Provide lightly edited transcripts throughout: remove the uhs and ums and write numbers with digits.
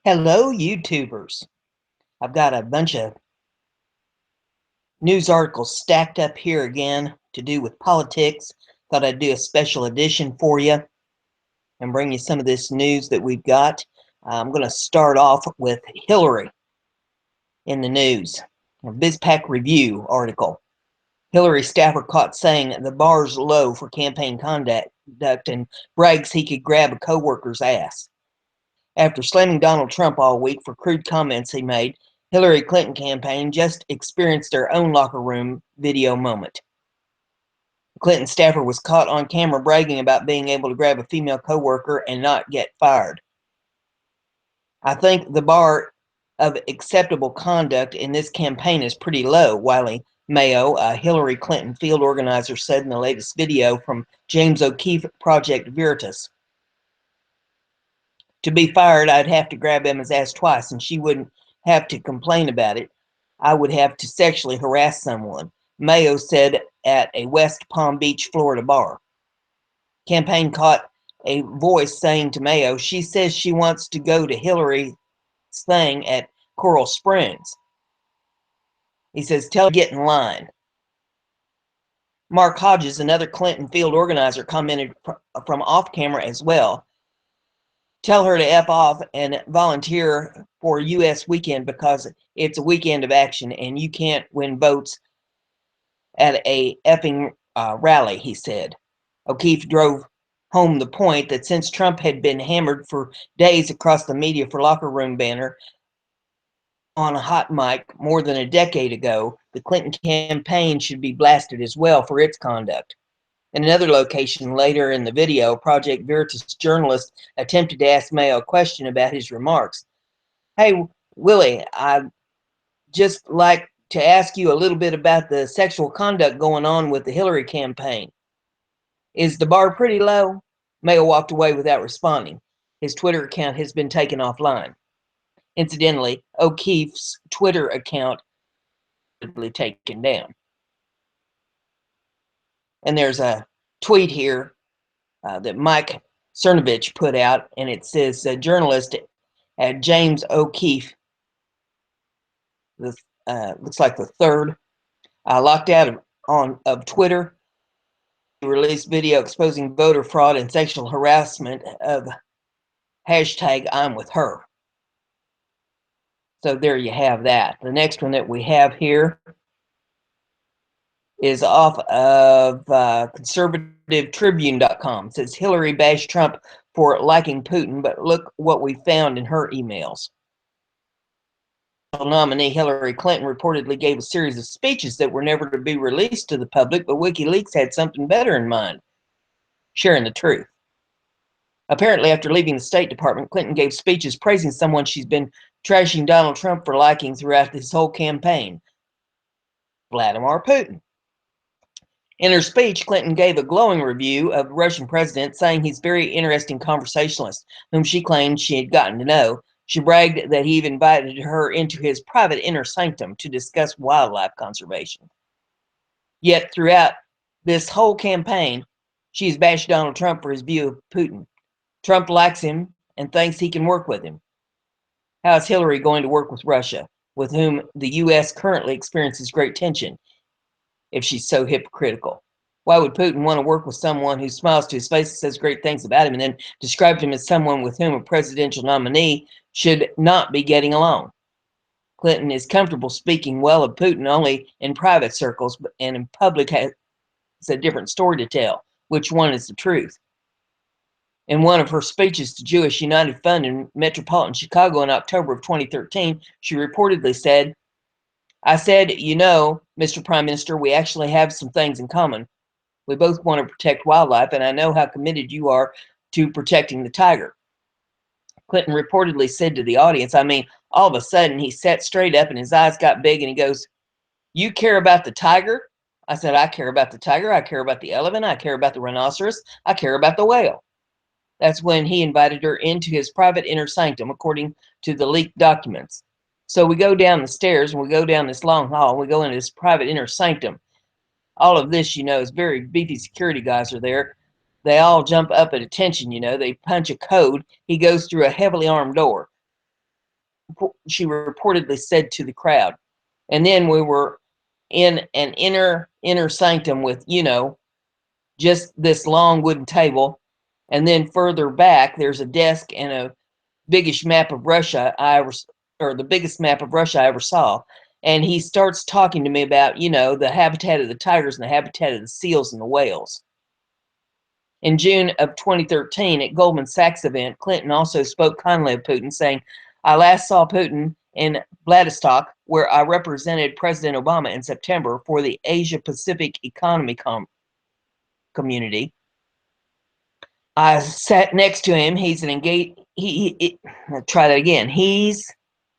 Hello, YouTubers. I've got a bunch of news articles stacked up here again to do with politics. Thought I'd do a special edition for you and bring you some of this news that we've got. I'm going to start off with Hillary in the news. A BizPac Review article. Hillary staffer caught saying the bar's low for campaign conduct and brags he could grab a co-worker's ass. After slamming Donald Trump all week for crude comments he made, Hillary Clinton campaign just experienced their own locker room video moment. The Clinton staffer was caught on camera bragging about being able to grab a female co-worker and not get fired. I think the bar of acceptable conduct in this campaign is pretty low, Wiley Mayo, a Hillary Clinton field organizer, said in the latest video from James O'Keefe Project Veritas. To be fired, I'd have to grab Emma's ass twice, and she wouldn't have to complain about it. I would have to sexually harass someone, Mayo said at a West Palm Beach, Florida bar. Campaign caught a voice saying to Mayo, she says she wants to go to Hillary's thing at Coral Springs. He says, tell her to get in line. Mark Hodges, another Clinton field organizer, commented from off camera as well. Tell her to F off and volunteer for U.S. weekend because it's a weekend of action and you can't win votes at a effing rally, he said. O'Keefe drove home the point that since Trump had been hammered for days across the media for locker room banner on a hot mic more than a decade ago, the Clinton campaign should be blasted as well for its conduct. In another location later in the video, Project Veritas journalist attempted to ask Mayo a question about his remarks. Hey, Willie, I'd just like to ask you a little bit about the sexual conduct going on with the Hillary campaign. Is the bar pretty low? Mayo walked away without responding. His Twitter account has been taken offline. Incidentally, O'Keefe's Twitter account was taken down. And there's a tweet here that Mike Cernovich put out, and it says journalist at James O'Keefe, looks like the third, locked out of Twitter, released video exposing voter fraud and sexual harassment of hashtag I'm with her. So there you have that. The next one that we have here is off of conservativetribune.com. It says Hillary bashed Trump for liking Putin, but look what we found in her emails. Nominee Hillary Clinton reportedly gave a series of speeches that were never to be released to the public, but WikiLeaks had something better in mind, sharing the truth. Apparently, after leaving the State Department, Clinton gave speeches praising someone she's been trashing Donald Trump for liking throughout this whole campaign, Vladimir Putin. In her speech, Clinton gave a glowing review of the Russian president, saying he's a very interesting conversationalist, whom she claimed she had gotten to know. She bragged that he even invited her into his private inner sanctum to discuss wildlife conservation. Yet, throughout this whole campaign, she's bashed Donald Trump for his view of Putin. Trump likes him and thinks he can work with him. How is Hillary going to work with Russia, with whom the U.S. currently experiences great tension, if she's so hypocritical? Why would Putin want to work with someone who smiles to his face and says great things about him and then described him as someone with whom a presidential nominee should not be getting along? Clinton is comfortable speaking well of Putin only in private circles, and in public has a different story to tell. Which one is the truth? In one of her speeches to Jewish United Fund in metropolitan Chicago in October of 2013, she reportedly said, I said, you know, Mr. Prime Minister, we actually have some things in common. We both want to protect wildlife, and I know how committed you are to protecting the tiger. Clinton reportedly said to the audience, I mean, all of a sudden he sat straight up and his eyes got big and he goes, you care about the tiger? I said, I care about the tiger. I care about the elephant. I care about the rhinoceros. I care about the whale. That's when he invited her into his private inner sanctum, according to the leaked documents. So we go down the stairs and we go down this long hall. And we go into this private inner sanctum. All of this, you know, is very beefy security guys are there. They all jump up at attention, you know. They punch a code. He goes through a heavily armed door. she reportedly said to the crowd. And then we were in an inner sanctum with, just this long wooden table. And then further back, there's a desk and a biggish map of Russia the biggest map of Russia I ever saw. And he starts talking to me about, the habitat of the tigers and the habitat of the seals and the whales. In June of 2013, at Goldman Sachs event, Clinton also spoke kindly of Putin, saying, "I last saw Putin in Vladivostok, where I represented President Obama in September for the Asia-Pacific Economy Community. I sat next to him. He's an try that again. He's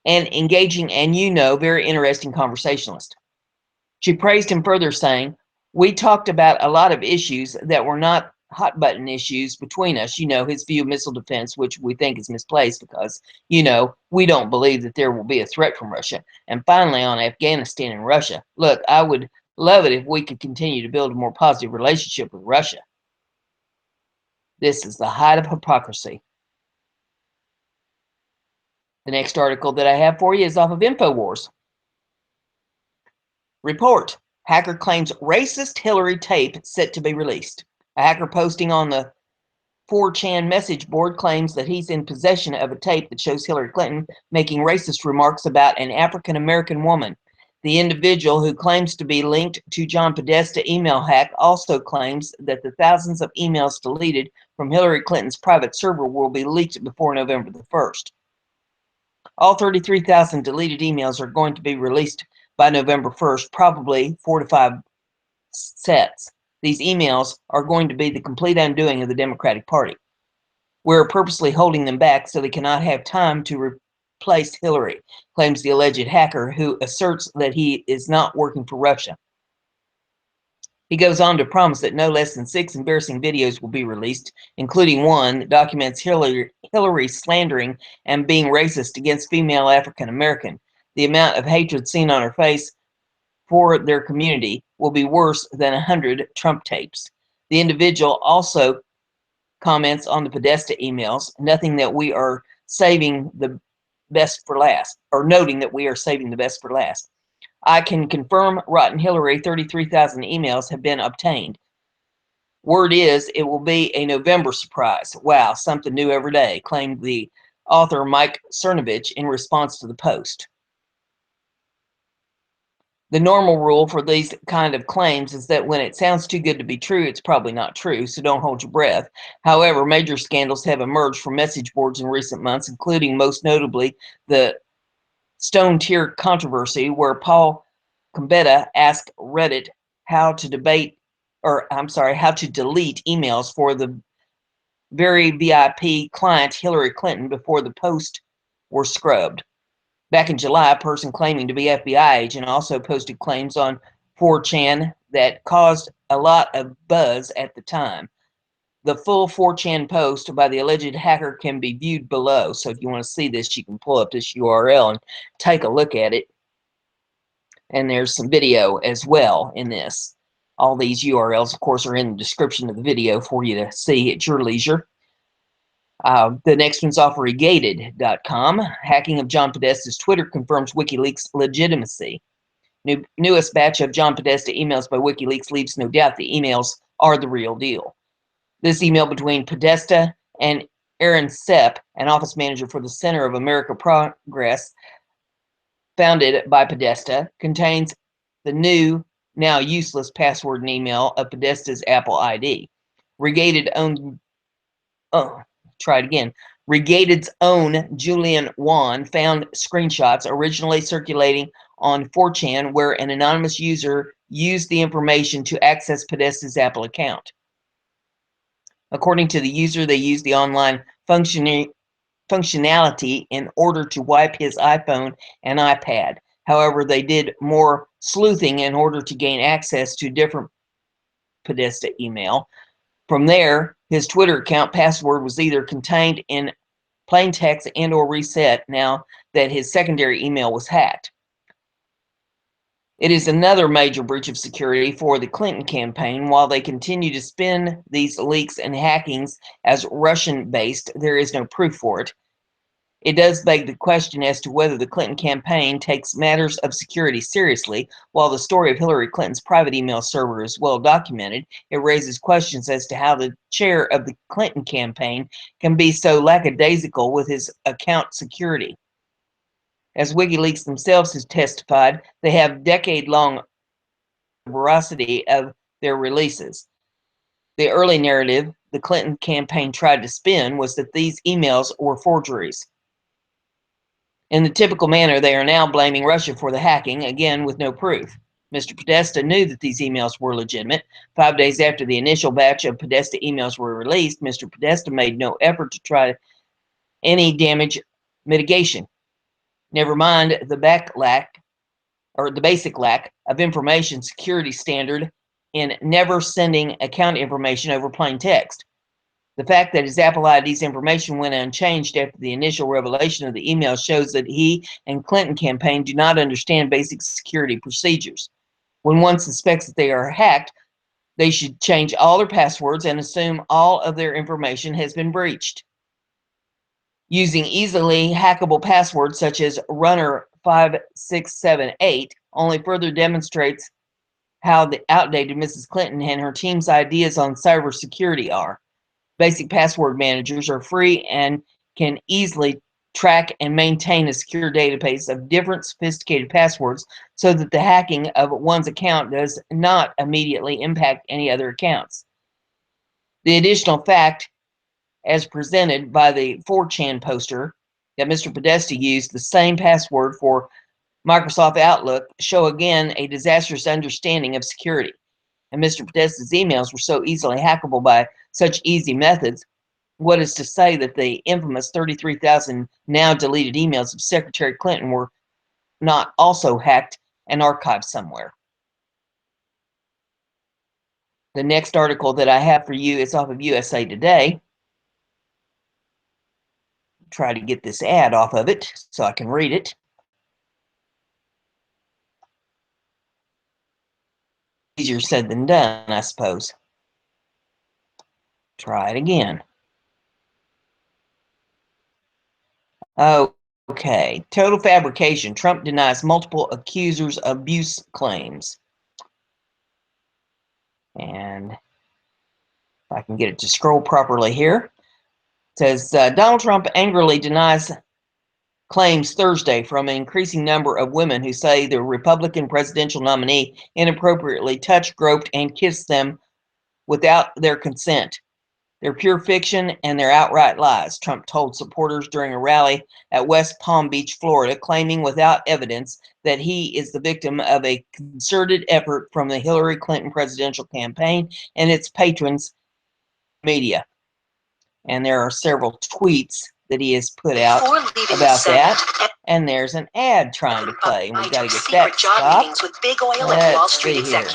an engaging and, very interesting conversationalist." She praised him further, saying, "We talked about a lot of issues that were not hot button issues between us. His view of missile defense, which we think is misplaced because, we don't believe that there will be a threat from Russia. And finally, on Afghanistan and Russia. Look, I would love it if we could continue to build a more positive relationship with Russia." This is the height of hypocrisy. The next article that I have for you is off of InfoWars. Report: hacker claims racist Hillary tape set to be released. A hacker posting on the 4chan message board claims that he's in possession of a tape that shows Hillary Clinton making racist remarks about an African-American woman. The individual, who claims to be linked to John Podesta email hack, also claims that the thousands of emails deleted from Hillary Clinton's private server will be leaked before November the 1st. All 33,000 deleted emails are going to be released by November 1st, probably 4 to 5 sets. These emails are going to be the complete undoing of the Democratic Party. We're purposely holding them back so they cannot have time to replace Hillary, claims the alleged hacker, who asserts that he is not working for Russia. He goes on to promise that no less than 6 embarrassing videos will be released, including one that documents Hillary slandering and being racist against female African American. The amount of hatred seen on her face for their community will be worse than 100 Trump tapes. The individual also comments on the Podesta emails, noting that we are saving the best for last. "I can confirm Rotten Hillary 33,000 emails have been obtained. Word is it will be a November surprise. Wow, something new every day," claimed the author Mike Cernovich in response to the post. The normal rule for these kind of claims is that when it sounds too good to be true, it's probably not true, so don't hold your breath. However, major scandals have emerged from message boards in recent months, including most notably the Stone Tier controversy, where Paul Gambetta asked Reddit how to delete emails for the very VIP client Hillary Clinton before the posts were scrubbed. Back in July, a person claiming to be FBI agent also posted claims on 4chan that caused a lot of buzz at the time. The full 4chan post by the alleged hacker can be viewed below. So if you want to see this, you can pull up this URL and take a look at it. And there's some video as well in this. All these URLs, of course, are in the description of the video for you to see at your leisure. The next one's off Regated.com. Hacking of John Podesta's Twitter confirms WikiLeaks' legitimacy. Newest batch of John Podesta emails by WikiLeaks leaves no doubt the emails are the real deal. This email between Podesta and Aaron Sepp, an office manager for the Center of America Progress, founded by Podesta, contains the new, now useless password and email of Podesta's Apple ID. Regated's own Julian Wan found screenshots originally circulating on 4chan where an anonymous user used the information to access Podesta's Apple account. According to the user, they used the online functionality in order to wipe his iPhone and iPad. However, they did more sleuthing in order to gain access to different Podesta email. From there, his Twitter account password was either contained in plain text and or reset now that his secondary email was hacked. It is another major breach of security for the Clinton campaign. While they continue to spin these leaks and hackings as Russian-based, there is no proof for it. It does beg the question as to whether the Clinton campaign takes matters of security seriously. While the story of Hillary Clinton's private email server is well documented, it raises questions as to how the chair of the Clinton campaign can be so lackadaisical with his account security. As WikiLeaks themselves has testified, they have decade-long veracity of their releases. The early narrative the Clinton campaign tried to spin was that these emails were forgeries. In the typical manner, they are now blaming Russia for the hacking, again with no proof. Mr. Podesta knew that these emails were legitimate. 5 days after the initial batch of Podesta emails were released, Mr. Podesta made no effort to try any damage mitigation. Never mind the basic lack of information security standard in never sending account information over plain text. The fact that his Apple ID's information went unchanged after the initial revelation of the email shows that he and Clinton campaign do not understand basic security procedures. When one suspects that they are hacked, they should change all their passwords and assume all of their information has been breached. Using easily hackable passwords such as runner5678 only further demonstrates how outdated Mrs. Clinton and her team's ideas on cybersecurity are. Basic password managers are free and can easily track and maintain a secure database of different sophisticated passwords so that the hacking of one's account does not immediately impact any other accounts. The additional fact, as presented by the 4chan poster, that Mr. Podesta used the same password for Microsoft Outlook show again a disastrous understanding of security. And Mr. Podesta's emails were so easily hackable by such easy methods. What is to say that the infamous 33,000 now deleted emails of Secretary Clinton were not also hacked and archived somewhere? The next article that I have for you is off of USA Today. Try to get this ad off of it so I can read it. Easier said than done, I suppose. Try it again. Okay, total fabrication. Trump denies multiple accusers' abuse claims. And if I can get it to scroll properly here. It says Donald Trump angrily denies claims Thursday from an increasing number of women who say the Republican presidential nominee inappropriately touched, groped, and kissed them without their consent. They're pure fiction and they're outright lies, Trump told supporters during a rally at West Palm Beach, Florida, claiming without evidence that he is the victim of a concerted effort from the Hillary Clinton presidential campaign and its patrons, media. And there are several tweets that he has put out about that. And there's an ad trying to play, and we got to get that stopped. Let's see here.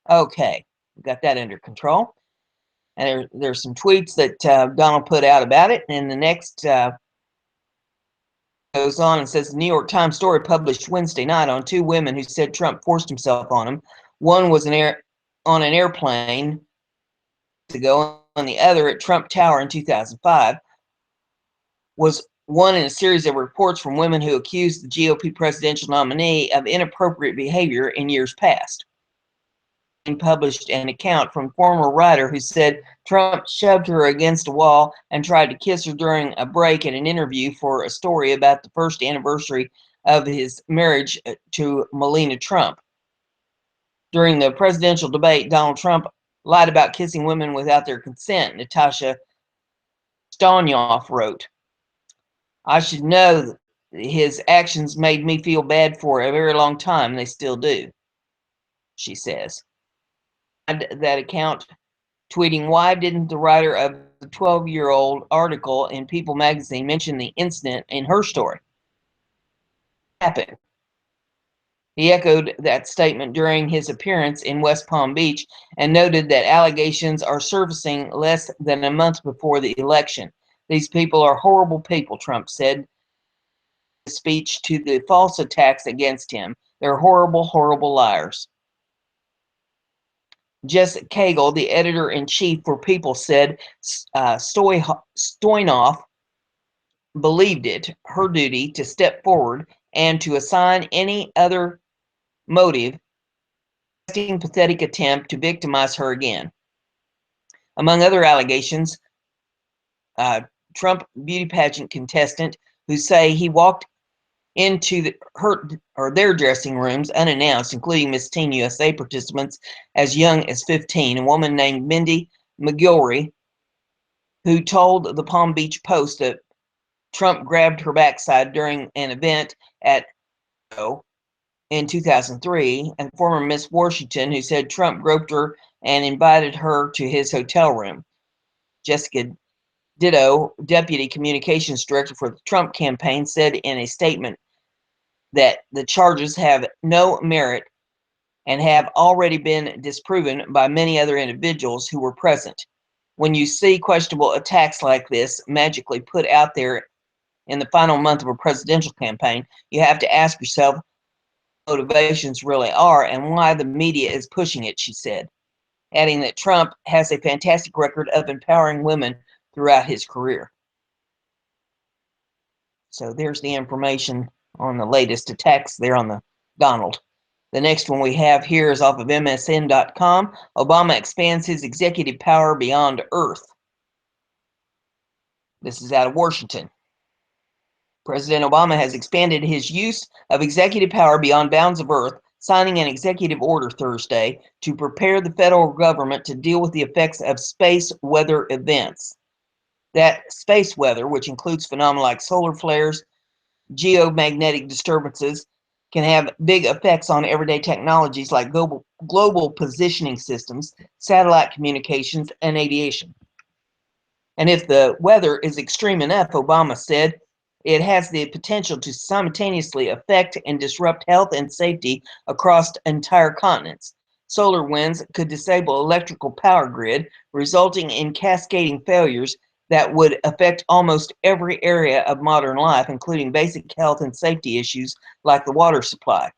Okay, we got that under control. And there's some tweets that Donald put out about it. And the next goes on and says, the New York Times story published Wednesday night on two women who said Trump forced himself on them. One was on an airplane ago, and the other at Trump Tower in 2005. Was one in a series of reports from women who accused the GOP presidential nominee of inappropriate behavior in years past. Published an account from former writer who said Trump shoved her against a wall and tried to kiss her during a break in an interview for a story about the first anniversary of his marriage to Melania Trump. During the presidential debate, Donald Trump lied about kissing women without their consent, Natasha Stonyoff wrote. I should know that his actions made me feel bad for a very long time. They still do, she says. That account tweeting, why didn't the writer of the 12-year-old article in People magazine mention the incident in her story? Happened. He echoed that statement during his appearance in West Palm Beach and noted that allegations are surfacing less than a month before the election. These people are horrible people, Trump said in his speech to the false attacks against him. They're horrible, horrible liars. Jessica Cagle, the editor-in-chief for People, said Stoynoff believed it her duty to step forward and to assign any other motive, pathetic attempt to victimize her again. Among other allegations, Trump beauty pageant contestant who say he walked into their dressing rooms unannounced, including Miss Teen USA participants as young as 15. A woman named Mindy McGilry, who told the Palm Beach Post that Trump grabbed her backside during an event at in 2003, and former Miss Washington, who said Trump groped her and invited her to his hotel room. Jessica Ditto, Deputy Communications Director for the Trump campaign, said in a statement that the charges have no merit and have already been disproven by many other individuals who were present. When you see questionable attacks like this magically put out there in the final month of a presidential campaign, you have to ask yourself what motivations really are and why the media is pushing it, she said, adding that Trump has a fantastic record of empowering women throughout his career. So there's the information on the latest attacks there on the Donald. The next one we have here is off of MSN.com. Obama expands his executive power beyond Earth. This is out of Washington. President Obama has expanded his use of executive power beyond bounds of Earth, signing an executive order Thursday to prepare the federal government to deal with the effects of space weather events. That space weather, which includes phenomena like solar flares, geomagnetic disturbances, can have big effects on everyday technologies like global positioning systems, satellite communications, and aviation. And if the weather is extreme enough, Obama said, it has the potential to simultaneously affect and disrupt health and safety across entire continents. Solar winds could disable electrical power grid, resulting in cascading failures that would affect almost every area of modern life, including basic health and safety issues like the water supply.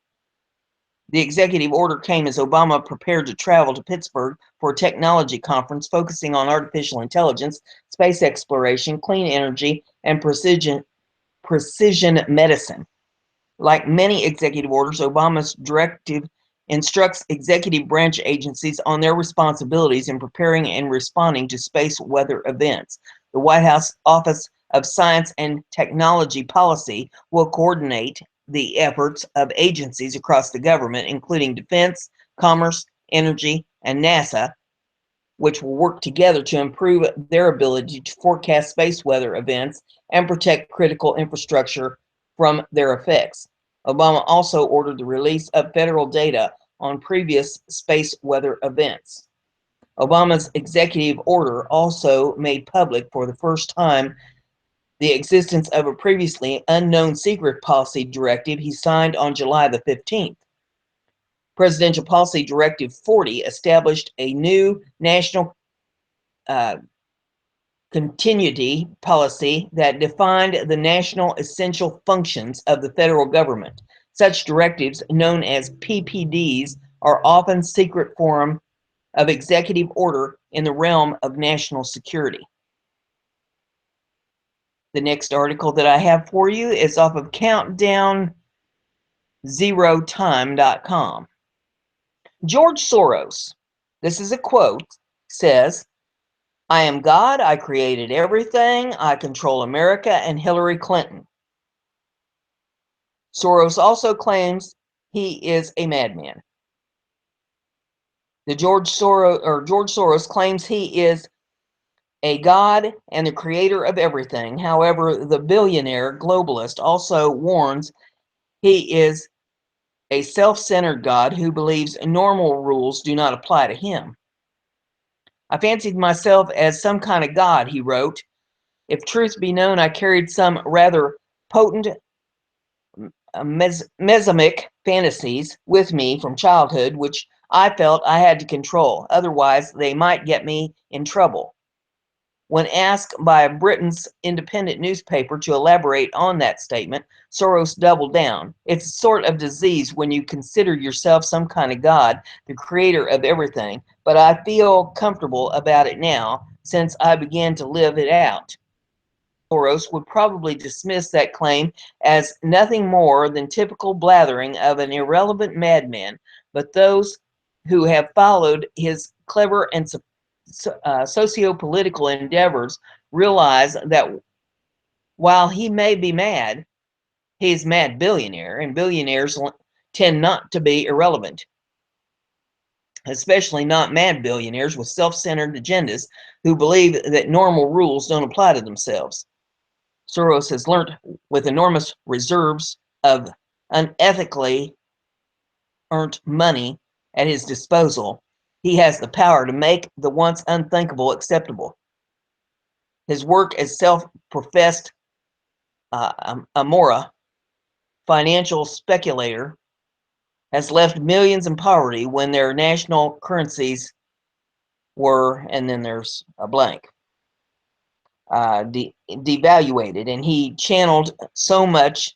The executive order came as Obama prepared to travel to Pittsburgh for a technology conference focusing on artificial intelligence, space exploration, clean energy, and precision medicine. Like many executive orders, Obama's directive instructs executive branch agencies on their responsibilities in preparing and responding to space weather events. The White House Office of Science and Technology Policy will coordinate the efforts of agencies across the government, including Defense, Commerce, Energy, and NASA, which will work together to improve their ability to forecast space weather events and protect critical infrastructure from their effects. Obama also ordered the release of federal data on previous space weather events. Obama's executive order also made public for the first time the existence of a previously unknown secret policy directive he signed on July the 15th. Presidential Policy Directive 40 established a new national continuity policy that defined the national essential functions of the federal government. Such directives, known as PPDs, are often secret form of executive order in the realm of national security. The next article that I have for you is off of CountdownZeroTime.com. George Soros, this is a quote, says, "I am God, I created everything, I control America and Hillary Clinton." Soros also claims he is a madman. George Soros claims he is a god and the creator of everything. However, the billionaire globalist also warns he is a self-centered god who believes normal rules do not apply to him. "I fancied myself as some kind of god," he wrote. "If truth be known, I carried some rather potent mesemic fantasies with me from childhood, which I felt I had to control. Otherwise, they might get me in trouble." When asked by Britain's independent newspaper to elaborate on that statement, Soros doubled down. "It's a sort of disease when you consider yourself some kind of god, the creator of everything, but I feel comfortable about it now, since I began to live it out." Soros would probably dismiss that claim as nothing more than typical blathering of an irrelevant madman, but those who have followed his clever and socio-political endeavors realize that while he may be mad, he's mad billionaire, and billionaires tend not to be irrelevant, especially not mad billionaires with self-centered agendas who believe that normal rules don't apply to themselves. Soros has learned with enormous reserves of unethically earned money at his disposal, he has the power to make the once unthinkable acceptable. His work as self-professed Amora financial speculator has left millions in poverty when their national currencies were, and then there's a blank, devaluated, and he channeled so much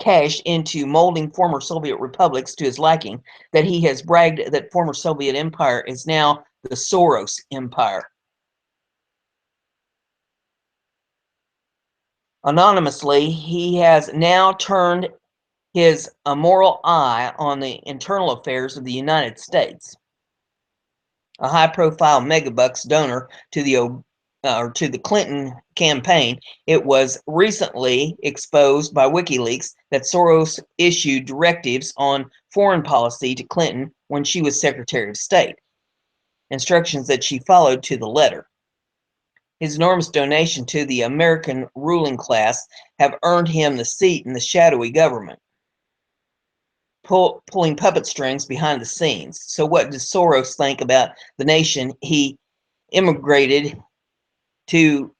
cash into molding former Soviet republics to his liking that he has bragged that former Soviet empire is now the Soros empire. Anonymously, he has now turned his immoral eye on the internal affairs of the United States. A high-profile megabucks donor to the Clinton campaign, it was recently exposed by WikiLeaks that Soros issued directives on foreign policy to Clinton when she was Secretary of State, instructions that she followed to the letter. His enormous donation to the American ruling class have earned him the seat in the shadowy government, pulling puppet strings behind the scenes. So what does Soros think about the nation he immigrated to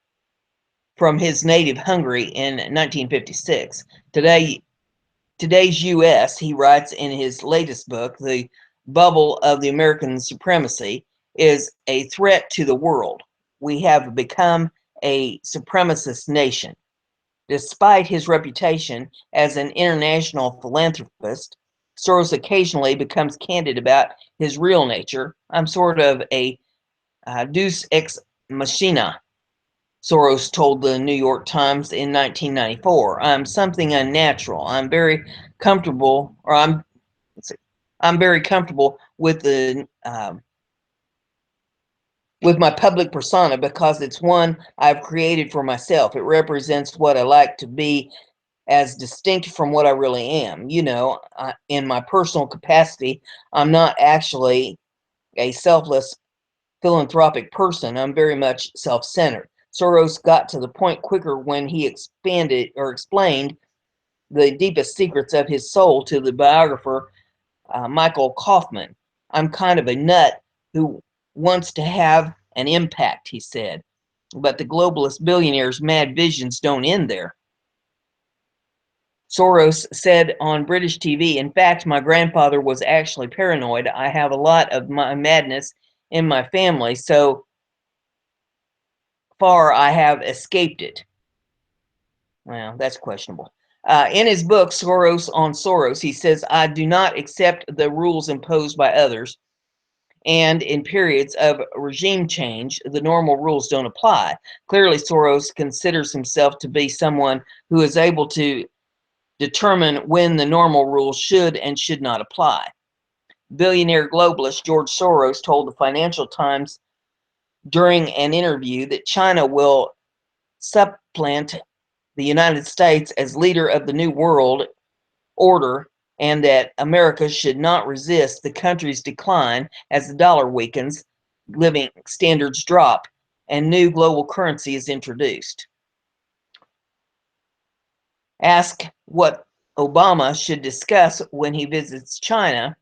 from his native Hungary in 1956? Today's U.S., he writes in his latest book, The Bubble of the American Supremacy, is a threat to the world. We have become a supremacist nation. Despite his reputation as an international philanthropist, Soros occasionally becomes candid about his real nature. I'm sort of a deus ex machina, Soros told the New York Times in 1994. I'm something unnatural. I'm very comfortable with my public persona because it's one I've created for myself. It represents what I like to be as distinct from what I really am. You know, in my personal capacity, I'm not actually a selfless philanthropic person. I'm very much self-centered. Soros got to the point quicker when he expanded or explained the deepest secrets of his soul to the biographer Michael Kaufman. I'm kind of a nut who wants to have an impact, he said. But the globalist billionaire's mad visions don't end there. Soros said on British TV, in fact, my grandfather was actually paranoid. I have a lot of my madness in my family, so far I have escaped it. Well, that's questionable. In his book, Soros on Soros, he says, I do not accept the rules imposed by others, and in periods of regime change, the normal rules don't apply. Clearly, Soros considers himself to be someone who is able to determine when the normal rules should and should not apply. Billionaire globalist George Soros told the Financial Times during an interview that China will supplant the United States as leader of the New World Order and that America should not resist the country's decline as the dollar weakens, living standards drop, and new global currency is introduced. Asked what Obama should discuss when he visits China,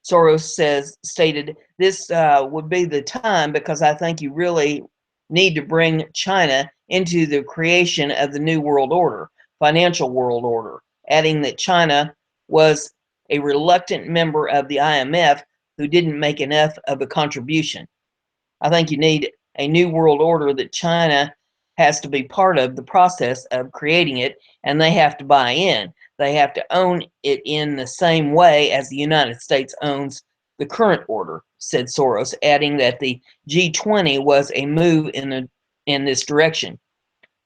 Soros stated, this would be the time because I think you really need to bring China into the creation of the new world order, financial world order, adding that China was a reluctant member of the IMF who didn't make enough of a contribution. I think you need a new world order that China has to be part of the process of creating it, and they have to buy in. They have to own it in the same way as the United States owns the current order, said Soros, adding that the G20 was a move in this direction.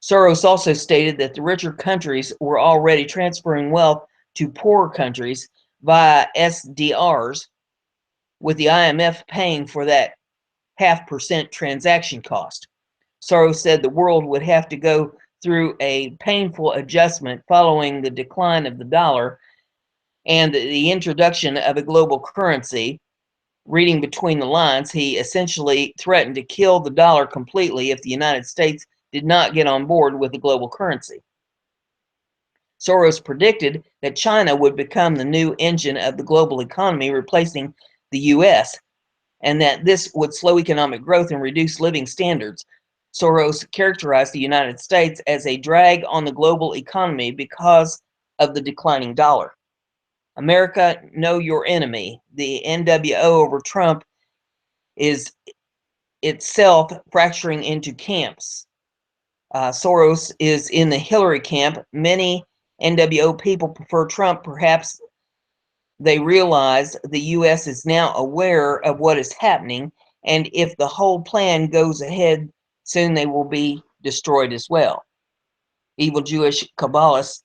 Soros also stated that the richer countries were already transferring wealth to poorer countries via SDRs, with the IMF paying for that 0.5% transaction cost. Soros said the world would have to go through a painful adjustment following the decline of the dollar and the introduction of a global currency. Reading between the lines, he essentially threatened to kill the dollar completely if the United States did not get on board with the global currency. Soros predicted that China would become the new engine of the global economy, replacing the US, and that this would slow economic growth and reduce living standards. Soros characterized the United States as a drag on the global economy because of the declining dollar. America, know your enemy. The NWO over Trump is itself fracturing into camps. Soros is in the Hillary camp. Many NWO people prefer Trump. Perhaps they realize the U.S. is now aware of what is happening, and if the whole plan goes ahead, soon they will be destroyed as well. Evil Jewish Kabbalist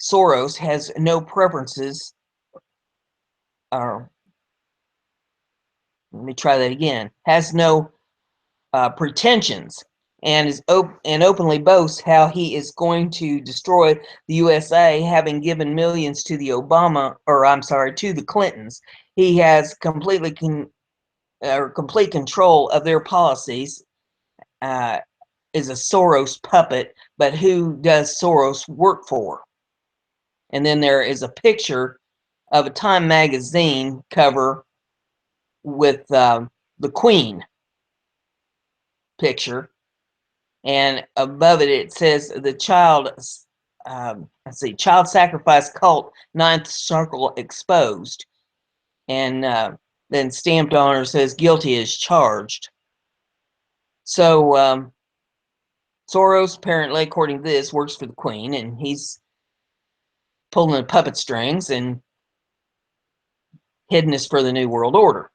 Soros has no preferences, or let me try that again, has no pretensions, and openly boasts how he is going to destroy the USA, having given millions to the to the Clintons. He has complete control of their policies. Is a Soros puppet, but who does Soros work for? And then there is a picture of a Time magazine cover with the Queen picture, and above it it says the child child sacrifice cult, ninth circle exposed, and then stamped on her says guilty as charged. So Soros apparently, according to this, works for the Queen, and he's pulling the puppet strings and hidden us for the New World Order.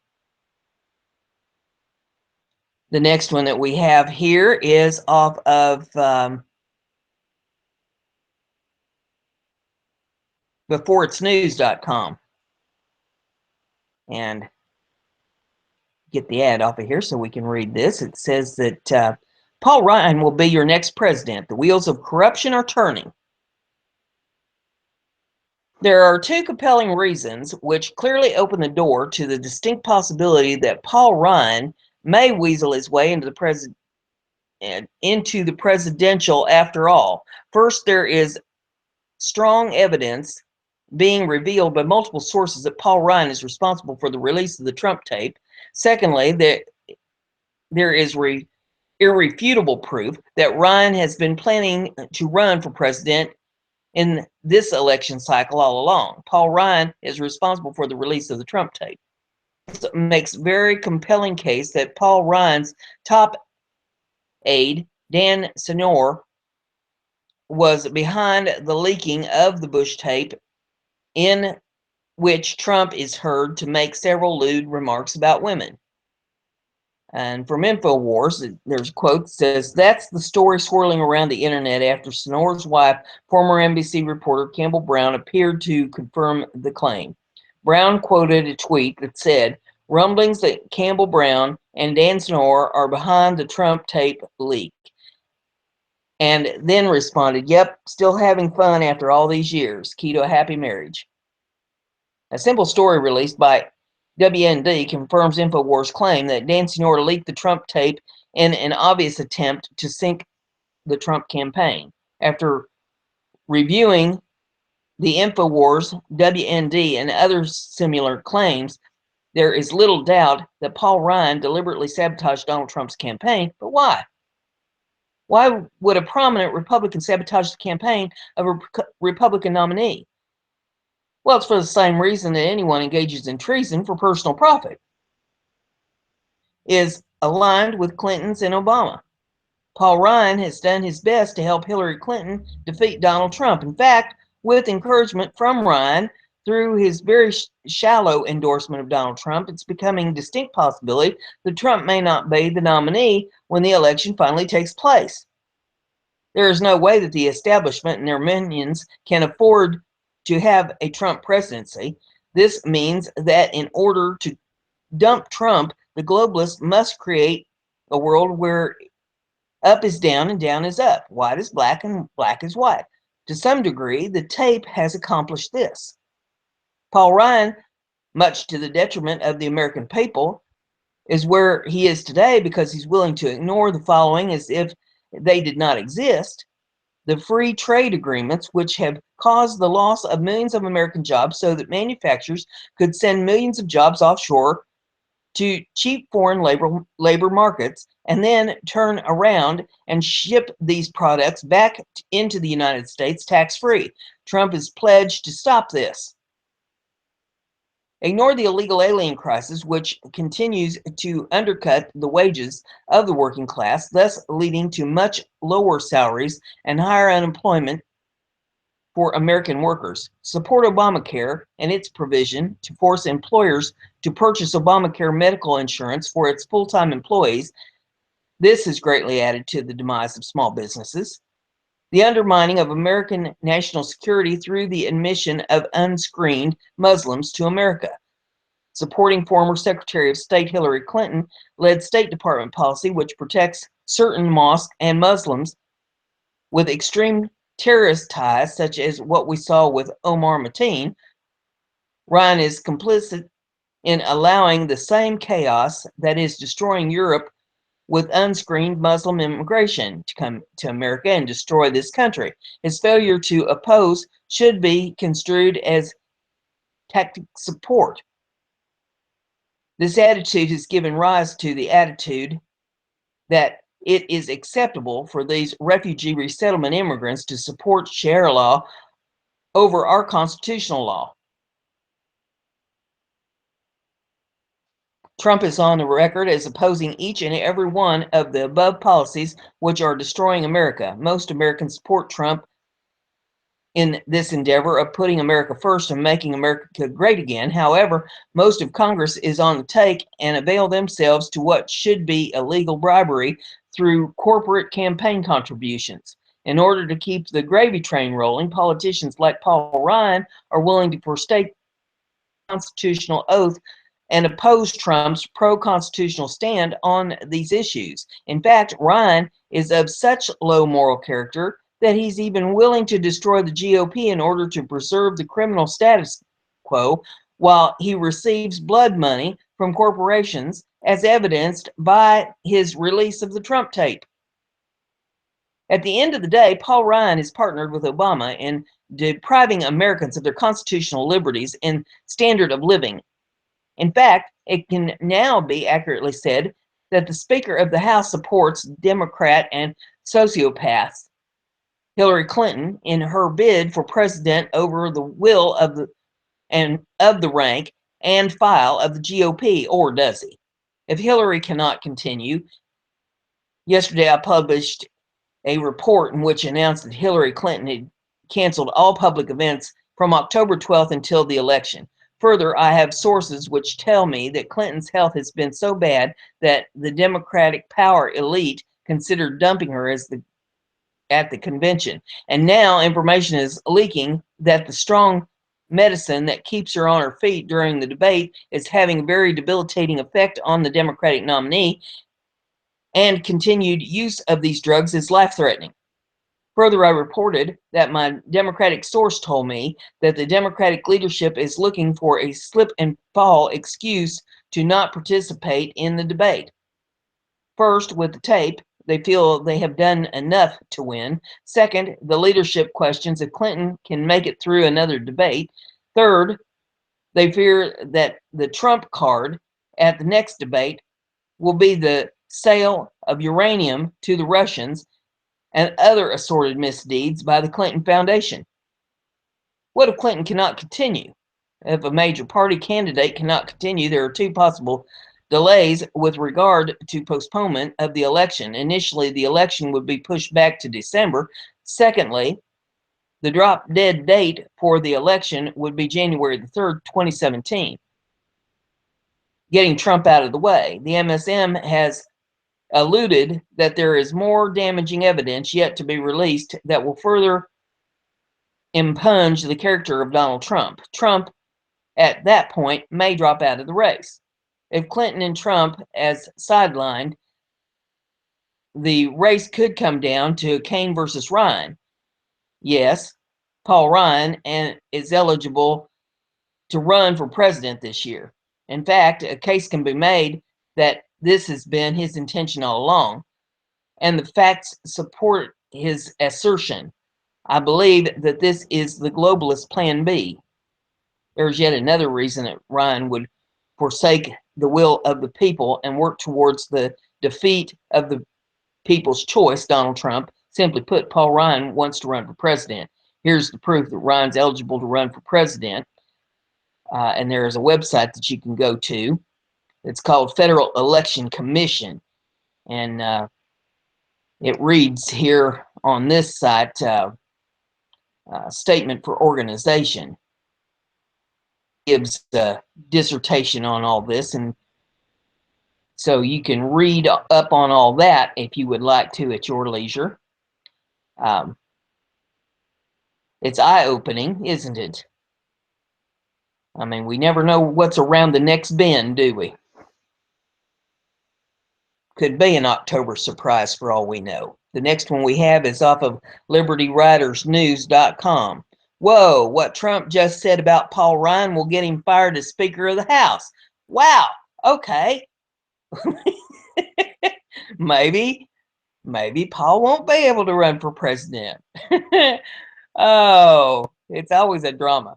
The next one that we have here is off of beforeitsnews.com. And get the ad off of here so we can read this. It says that Paul Ryan will be your next president. The wheels of corruption are turning. There are two compelling reasons which clearly open the door to the distinct possibility that Paul Ryan may weasel his way into the presidential after all. First, there is strong evidence being revealed by multiple sources that Paul Ryan is responsible for the release of the Trump tape. Secondly, that there is irrefutable proof that Ryan has been planning to run for president in this election cycle all along. Paul Ryan is responsible for the release of the Trump tape. This makes very compelling case that Paul Ryan's top aide, Dan Senor, was behind the leaking of the Bush tape, in which Trump is heard to make several lewd remarks about women. And from InfoWars, there's a quote that says, "That's the story swirling around the internet after Sonor's wife, former NBC reporter Campbell Brown, appeared to confirm the claim." Brown quoted a tweet that said, "Rumblings that Campbell Brown and Dan Sonor are behind the Trump tape leak." And then responded, "Yep, still having fun after all these years. Key to a happy marriage." A simple story released by WND confirms InfoWars' claim that Dan Senor leaked the Trump tape in an obvious attempt to sink the Trump campaign. After reviewing the InfoWars, WND, and other similar claims, there is little doubt that Paul Ryan deliberately sabotaged Donald Trump's campaign. But why? Why would a prominent Republican sabotage the campaign of a Republican nominee? Well, it's for the same reason that anyone engages in treason for personal profit. Is aligned with Clinton's and Obama. Paul Ryan has done his best to help Hillary Clinton defeat Donald Trump. In fact, with encouragement from Ryan through his very shallow endorsement of Donald Trump, it's becoming a distinct possibility that Trump may not be the nominee when the election finally takes place. There is no way that the establishment and their minions can afford to have a Trump presidency. This means that in order to dump Trump, the globalists must create a world where up is down and down is up, white is black and black is white. To some degree, the tape has accomplished this. Paul Ryan, much to the detriment of the American people, is where he is today because he's willing to ignore the following as if they did not exist. The free trade agreements, which have caused the loss of millions of American jobs so that manufacturers could send millions of jobs offshore to cheap foreign labor markets and then turn around and ship these products back into the United States tax-free. Trump is pledged to stop this. Ignore the illegal alien crisis, which continues to undercut the wages of the working class, thus leading to much lower salaries and higher unemployment for American workers. Support Obamacare and its provision to force employers to purchase Obamacare medical insurance for its full-time employees. This has greatly added to the demise of small businesses. The undermining of American national security through the admission of unscreened Muslims to America. Supporting former Secretary of State Hillary Clinton led State Department policy which protects certain mosques and Muslims with extreme terrorist ties, such as what we saw with Omar Mateen. Ryan is complicit in allowing the same chaos that is destroying Europe with unscreened Muslim immigration to come to America and destroy this country. His failure to oppose should be construed as tactic support. This attitude has given rise to the attitude that it is acceptable for these refugee resettlement immigrants to support Sharia law over our constitutional law. Trump is on the record as opposing each and every one of the above policies which are destroying America. Most Americans support Trump in this endeavor of putting America first and making America great again. However, most of Congress is on the take and avail themselves to what should be illegal bribery through corporate campaign contributions. In order to keep the gravy train rolling, politicians like Paul Ryan are willing to forsake the constitutional oath and oppose Trump's pro-constitutional stand on these issues. In fact, Ryan is of such low moral character that he's even willing to destroy the GOP in order to preserve the criminal status quo while he receives blood money from corporations, as evidenced by his release of the Trump tape. At the end of the day, Paul Ryan is partnered with Obama in depriving Americans of their constitutional liberties and standard of living. In fact, it can now be accurately said that the Speaker of the House supports Democrat and sociopaths Hillary Clinton in her bid for president over the will of the rank and file of the GOP, or does he? If Hillary cannot continue, yesterday I published a report in which announced that Hillary Clinton had canceled all public events from October 12th until the election. Further, I have sources which tell me that Clinton's health has been so bad that the Democratic power elite considered dumping her at the convention. And now information is leaking that the strong medicine that keeps her on her feet during the debate is having a very debilitating effect on the Democratic nominee, and continued use of these drugs is life-threatening. Further, I reported that my Democratic source told me that the Democratic leadership is looking for a slip and fall excuse to not participate in the debate. First, with the tape, they feel they have done enough to win. Second, the leadership questions if Clinton can make it through another debate. Third, they fear that the Trump card at the next debate will be the sale of uranium to the Russians and other assorted misdeeds by the Clinton Foundation. What if Clinton cannot continue? If a major party candidate cannot continue, there are two possible delays with regard to postponement of the election. Initially, the election would be pushed back to December. Secondly, the drop-dead date for the election would be January the 3rd, 2017. Getting Trump out of the way. The MSM has alluded that there is more damaging evidence yet to be released that will further impugn the character of Donald Trump. Trump, at that point, may drop out of the race. If Clinton and Trump as sidelined, the race could come down to Kane versus Ryan. Yes, Paul Ryan is eligible to run for president this year. In fact, a case can be made that this has been his intention all along, and the facts support his assertion. I believe that this is the globalist plan B. There's yet another reason that Ryan would forsake the will of the people and work towards the defeat of the people's choice, Donald Trump. Simply put, Paul Ryan wants to run for president. Here's the proof that Ryan's eligible to run for president. And there is a website that you can go to. It's called Federal Election Commission. And it reads here on this site, statement for organization. Gives a dissertation on all this, and so you can read up on all that if you would like to at your leisure. It's eye-opening, isn't it? I mean, we never know what's around the next bend, do we? Could be an October surprise for all we know. The next one we have is off of LibertyWritersNews.com. Whoa, what Trump just said about Paul Ryan will get him fired as Speaker of the House. Wow, okay. Maybe Paul won't be able to run for president. Oh, it's always a drama.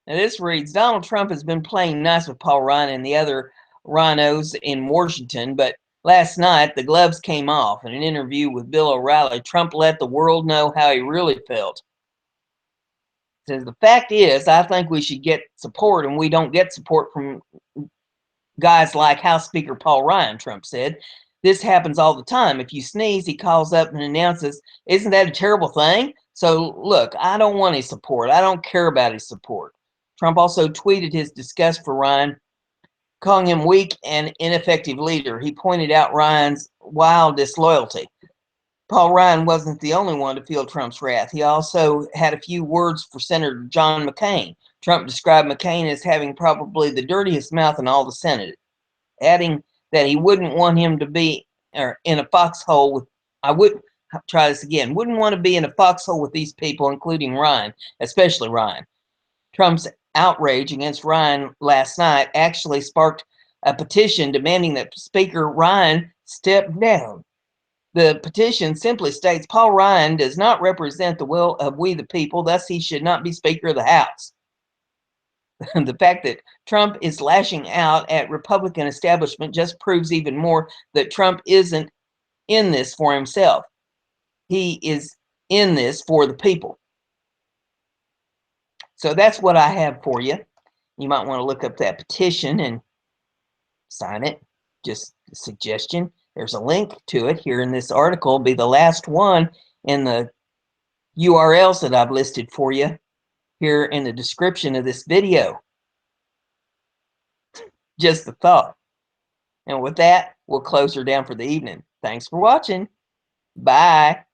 Now this reads, Donald Trump has been playing nice with Paul Ryan and the other rhinos in Washington, but last night the gloves came off. In an interview with Bill O'Reilly, Trump let the world know how he really felt. He says, the fact is, I think we should get support, and we don't get support from guys like House Speaker Paul Ryan, Trump said. This happens all the time. If you sneeze, he calls up and announces, isn't that a terrible thing? So look, I don't want his support. I don't care about his support. Trump also tweeted his disgust for Ryan, calling him weak and ineffective leader. He pointed out Ryan's wild disloyalty. Paul Ryan wasn't the only one to feel Trump's wrath. He also had a few words for Senator John McCain. Trump described McCain as having probably the dirtiest mouth in all the Senate, adding that he wouldn't want him to be in a foxhole with, wouldn't want to be in a foxhole with these people, including Ryan, especially Ryan. Trump's outrage against Ryan last night actually sparked a petition demanding that Speaker Ryan step down. The petition simply states Paul Ryan does not represent the will of we the people, thus he should not be Speaker of the House. The fact that Trump is lashing out at Republican establishment just proves even more that Trump isn't in this for himself. He is in this for the people. So that's what I have for you. You might want to look up that petition and sign it. Just a suggestion. There's a link to it here in this article. It'll be the last one in the URLs that I've listed for you here in the description of this video. Just a thought. And with that, we'll close her down for the evening. Thanks for watching. Bye.